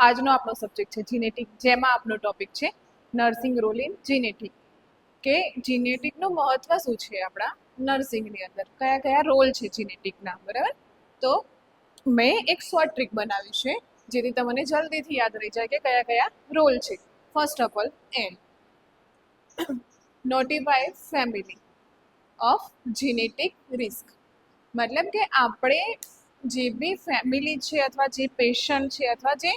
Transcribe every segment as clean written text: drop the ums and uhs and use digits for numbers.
આજનો આપણો સબ્જેક્ટ છે જીનેટિક, જેમાં આપણો ટોપિક છે નર્સિંગ રોલ ઇન જીનેટિક, કે જીનેટિકનું મહત્વ શું છે આપણા નર્સિંગની અંદર, કયા કયા રોલ છે જીનેટિકના. બરાબર, તો મેં એક શોર્ટ ટ્રીક બનાવી છે જેથી તમને જલ્દીથી યાદ રહી જાય કે કયા કયા રોલ છે. First of all, N notify family of genetic risk, મતલબ કે આપણે જે બી ફેમિલી છે અથવા જે પેશન્ટ છે અથવા જે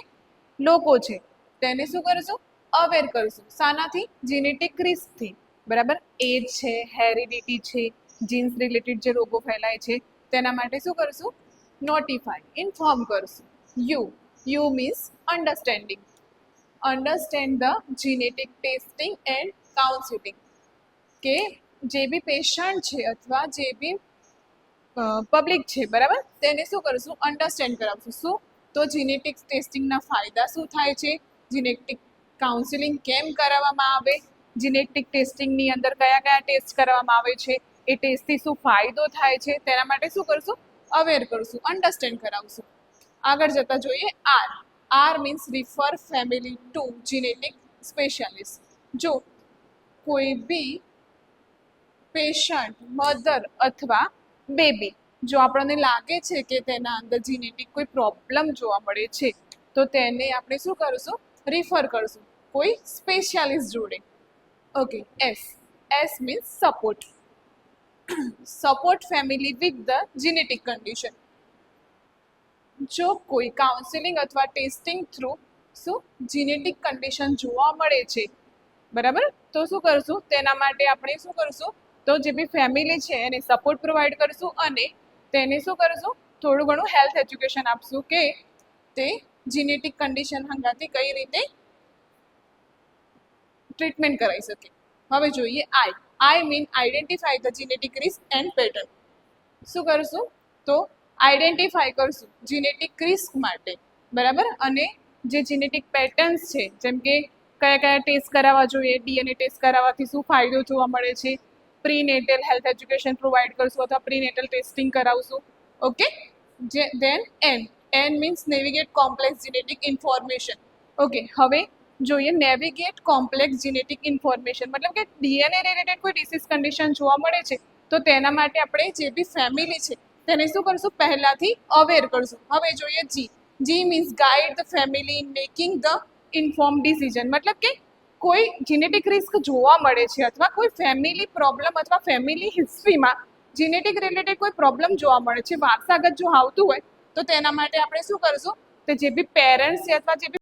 લોકો છે તેને શું કરશું, અવેર કરશું. શાનાથી? જીનેટિક રિસ્કથી. બરાબર, એજ છે, હેરિડિટી છે, જીન્સ રિલેટેડ જે રોગો ફેલાય છે તેના માટે શું કરશું, નોટિફાય, ઇન્ફોર્મ કરશું. You means understanding, understand the genetic testing and counselling, કે જે બી પેશન્ટ છે અથવા જે બી પબ્લિક છે, બરાબર, તેને શું કરશું, અન્ડરસ્ટેન્ડ કરાવશું. શું? તો જીનેટિક ટેસ્ટિંગના ફાયદા શું થાય છે, જીનેટિક કાઉન્સિલિંગ કેમ કરાવવામાં આવે, જીનેટિક ટેસ્ટિંગની અંદર કયા કયા ટેસ્ટ કરવામાં આવે છે, એ ટેસ્ટથી શું ફાયદો થાય છે, તેના માટે શું કરશું, અવેર કરશું, અન્ડરસ્ટેન્ડ કરાવશું. આગળ જતા જોઈએ R means refer family to genetic specialist. જો કોઈ બી પેશન્ટ, મધર અથવા બેબી, જો આપણને લાગે છે કે તેના અંદર જીનેટિક કોઈ પ્રોબ્લેમ જોવા મળે છે તો તેને આપણે શું કરશું, રિફર કરશું કોઈ સ્પેશિયાલિસ્ટ જોડે. Okay, S means support, support family with the genetic condition. જો કોઈ કાઉન્સિલિંગ અથવા ટેસ્ટિંગ થ્રુ શું જીનેટિક કન્ડિશન જોવા મળે છે, બરાબર, તો શું કરશું, તેના માટે આપણે શું કરશું, તો જે બી ફેમિલી છે એને સપોર્ટ પ્રોવાઈડ કરશું અને તેને શું કરશું, થોડું ઘણું હેલ્થ એજ્યુકેશન આપશું કે તે જીનેટિક કન્ડિશન હંગાથી કઈ રીતે ટ્રીટમેન્ટ કરાવી શકે. હવે જોઈએ I mean identify the genetic risk and pattern. શું કરશું, તો આઈડેન્ટિફાઈ કરશું જીનેટિક રિસ્ક માટે, બરાબર, અને જે જીનેટિક પેટર્ન્સ છે, જેમ કે કયા કયા ટેસ્ટ કરાવવા જોઈએ, ડીએનએ ટેસ્ટ કરાવવાથી શું ફાયદો જોવા મળે છે, પ્રીનેટલ હેલ્થ એજ્યુકેશન પ્રોવાઈડ કરશું અથવા પ્રીનેટલ ટેસ્ટિંગ કરાવશું. Okay, then N means navigate complex genetic information. Okay, હવે જોઈએ નેવિગેટ કોમ્પ્લેક્સ જીનેટિક ઇન્ફોર્મેશન, મતલબ કે ડીએનએ રિલેટેડ કોઈ ડિસીઝ કન્ડિશન જોવા મળે છે તો તેના માટે આપણે જે બી ફેમિલી છે તેને શું કરશું, પહેલાથી અવેર કરશું. હવે જોઈએ G means guide the family in making the inform decision, મતલબ કે કોઈ જીનેટિક રિસ્ક જોવા મળે છે અથવા કોઈ ફેમિલી પ્રોબ્લેમ અથવા ફેમિલી હિસ્ટ્રીમાં જીનેટિક રિલેટેડ કોઈ પ્રોબ્લેમ જોવા મળે છે, વારસાગત જો આવતું હોય તો તેના માટે આપણે શું કરશું, તો જે બી પેરેન્ટ્સ છે અથવા જે બી